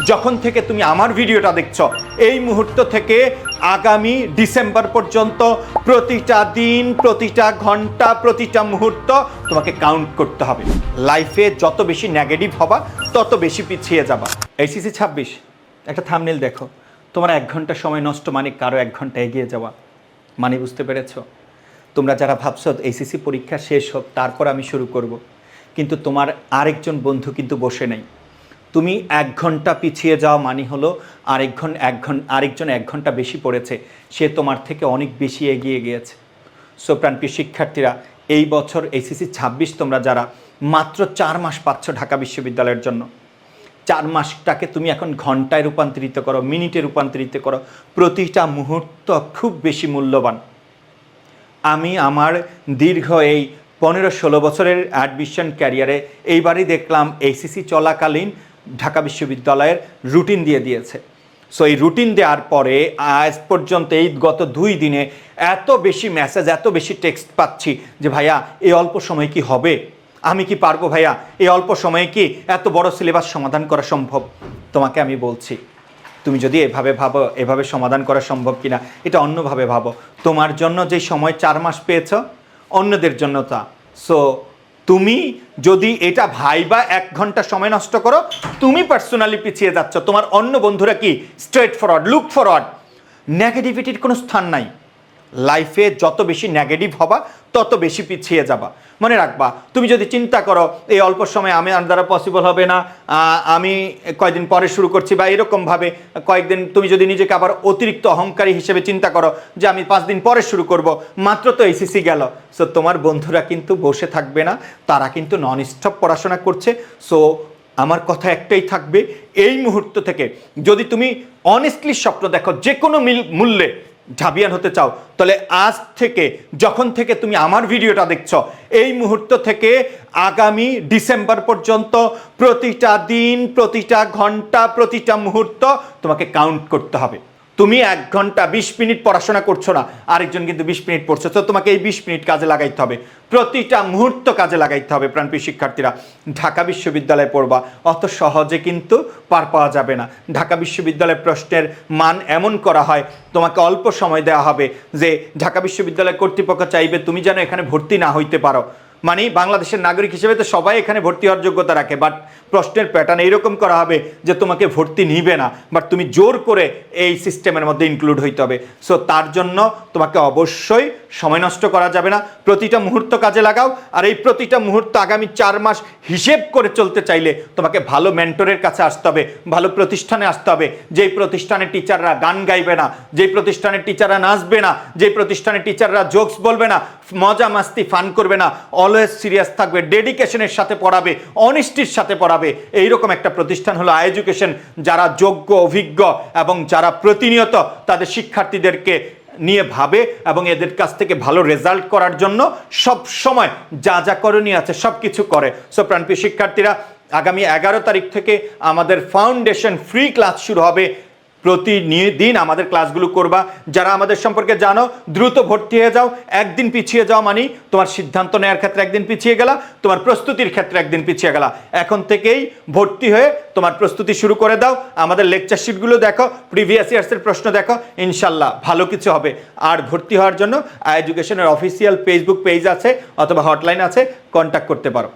যখন থেকে তুমি আমার ভিডিওটা দেখছো এই মুহূর্ত থেকে আগামী ডিসেম্বর পর্যন্ত প্রতিটা দিন, প্রতিটা ঘন্টা, প্রতিটা মুহূর্ত তোমাকে কাউন্ট করতে হবে। লাইফে যত বেশি নেগেটিভ হবা তত বেশি পিছিয়ে যাবা। এইচএসসি 26 একটা থাম্বনেল দেখো, তোমার 1 ঘন্টা সময় নষ্ট মানে কারো 1 ঘন্টা এগিয়ে যাওয়া, মানে বুঝতে পেরেছো? তোমরা যারা ভাবছো এইচএসসি পরীক্ষা শেষ হোক তারপর আমি শুরু করব, কিন্তু তোমার আরেকজন বন্ধু কিন্তু বসে নেই। তুমি 1 ঘন্টা পিছিয়ে যাওয়া মানে হলো আরেকজন 1 ঘন্টা বেশি পড়েছে, সে তোমার থেকে অনেক বেশি এগিয়ে গিয়েছে। সো প্রাণপ্রিয় শিক্ষার্থীরা, এই বছর এইচএসসি 26 তোমরা যারা মাত্র 4 মাস পাচ্ছ ঢাকা বিশ্ববিদ্যালয়ের জন্য, 4 মাসটাকে তুমি এখন ঘন্টায় রূপান্তরিত করো, মিনিটে রূপান্তরিত করো। প্রতিটা মুহূর্ত খুব বেশি মূল্যবান। আমি আমার দীর্ঘ এই 15-16 বছরের অ্যাডমিশন ক্যারিয়ারে এইবারই দেখলাম এইচএসসি চলাকালীন ঢাকা বিশ্ববিদ্যালয়ের রুটিন দিয়ে দিয়েছে। সো এই রুটিন দেওয়ার পরে আজ পর্যন্ত এই গত 2 দিনে এত বেশি মেসেজ, এত বেশি টেক্সট পাচ্ছি যে ভাইয়া এই অল্প সময় কি হবে, আমি কি পারবো ভাইয়া, এই অল্প সময়ে কি এত বড় সিলেবাস সমাধান করা সম্ভব? তোমাকে আমি বলছি, তুমি যদি এভাবে ভাবো এভাবে সমাধান করা সম্ভব কিনা, এটা অন্যভাবে ভাবো। তোমার জন্য যে সময় 4 মাস পেয়েছ, অন্যদের জন্য তা। সো তুমি যদি এটা ভাইবা 1 ঘন্টা সময় নষ্ট করো, তুমি পার্সোনালি পিছিয়ে যাচ্ছ। তোমার অন্য বন্ধুরা কি স্ট্রেট ফরওয়ার্ড, লুক ফরওয়ার্ড। নেগেটিভিটির কোনো স্থান নাই। লাইফে যত বেশি নেগেটিভ হবা তত বেশি পিছিয়ে যাবা। মনে রাখবা, তুমি যদি চিন্তা করো এই অল্প সময় আমার দ্বারা পসিবল হবে না, আমি কয়েকদিন পরে শুরু করছি, বা এরকমভাবে কয়েকদিন তুমি যদি নিজেকে আবার অতিরিক্ত অহংকারী হিসেবে চিন্তা করো যে আমি 5 দিন পরে শুরু করব, মাত্র তো এইচএসসি গেল। সো তোমার বন্ধুরা কিন্তু বসে থাকবে না, তারা কিন্তু নন স্টপ পড়াশোনা করছে। সো আমার কথা একটাই থাকবে, এই মুহূর্ত থেকে যদি তুমি অনেস্টলি স্বপ্ন দেখো যে কোনো মূল্যে ঝাবিয়ান হতে চাও, তাহলে আজ থেকে যখন থেকে তুমি আমার ভিডিওটা দেখছো এই মুহূর্ত থেকে আগামী ডিসেম্বর পর্যন্ত প্রতিটা দিন, প্রতিটা ঘন্টা, প্রতিটা মুহূর্ত তোমাকে কাউন্ট করতে হবে। তুমি 1 ঘন্টা 20 মিনিট পড়াশোনা করছো না, আরেকজন কিন্তু 20 মিনিট পড়ছে। তো তোমাকে এই 20 মিনিট কাজে লাগাইতে হবে, প্রতিটা মুহূর্ত কাজে লাগাইতে হবে। প্রাণপ্রিয় শিক্ষার্থীরা, ঢাকা বিশ্ববিদ্যালয়ে পড়বা, অত সহজে কিন্তু পার পাওয়া যাবে না। ঢাকা বিশ্ববিদ্যালয়ের প্রশ্নের মান এমন করা হয়, তোমাকে অল্প সময় দেওয়া হবে যে ঢাকা বিশ্ববিদ্যালয় কর্তৃপক্ষ চাইবে তুমি যেন এখানে ভর্তি না হইতে পারো। মানে বাংলাদেশের নাগরিক হিসেবে তো সবাই এখানে ভর্তি হওয়ার যোগ্যতা রাখে, বাট প্রশ্নের প্যাটার্ন এইরকম করা হবে যে তোমাকে ভর্তি নিবে না, বাট তুমি জোর করে এই সিস্টেমের মধ্যে ইনক্লুড হইতে হবে। সো তার জন্য তোমাকে অবশ্যই সময় নষ্ট করা যাবে না, প্রতিটা মুহূর্ত কাজে লাগাও। আর এই প্রতিটা মুহূর্ত আগামী 4 মাস হিসেব করে চলতে চাইলে তোমাকে ভালো মেন্টরের কাছে আসতে হবে, ভালো প্রতিষ্ঠানে আসতে হবে, যেই প্রতিষ্ঠানের টিচাররা গান গাইবে না, যেই প্রতিষ্ঠানের টিচাররা নাচবে না, যেই প্রতিষ্ঠানের টিচাররা জোকস বলবে না, মজা মাস্তি ফান করবে না, অলওয়েজ সিরিয়াস থাকবে, ডেডিকেশনের সাথে পড়াবে, অনেস্টির সাথে পড়াবে। এইরকম একটা প্রতিষ্ঠান হলো এডুকেশন, যারা যোগ্য, অভিজ্ঞ এবং যারা প্রতিনিয়ত তাদের শিক্ষার্থীদেরকে নিয়ে ভাবে এবং এদের কাছ থেকে ভালো রেজাল্ট করার জন্য সব সময় যা যা করণীয় আছে সব কিছু করে। সো প্রাণপ্রিয় শিক্ষার্থীরা, আগামী 11 তারিখ থেকে আমাদের ফাউন্ডেশন ফ্রি ক্লাস শুরু হবে। প্রতিদিন আমাদের ক্লাসগুলো করবা। যারা আমাদের সম্পর্কে জানো, দ্রুত ভর্তি হয়ে যাও। একদিন পিছিয়ে যাও মানে তোমার সিদ্ধান্ত নেওয়ার ক্ষেত্রে একদিন পিছিয়ে গেলা, তোমার প্রস্তুতির ক্ষেত্রে একদিন পিছিয়ে গেলা। এখন থেকেই ভর্তি হয়ে তোমার প্রস্তুতি শুরু করে দাও। আমাদের লেকচার শিটগুলো দেখো, প্রিভিয়াস ইয়ার্সের প্রশ্ন দেখো, ইনশাল্লাহ ভালো কিছু হবে। আর ভর্তি হওয়ার জন্য এডুকেশনের অফিসিয়াল ফেসবুক পেজ আছে অথবা হটলাইন আছে, কন্ট্যাক্ট করতে পারো।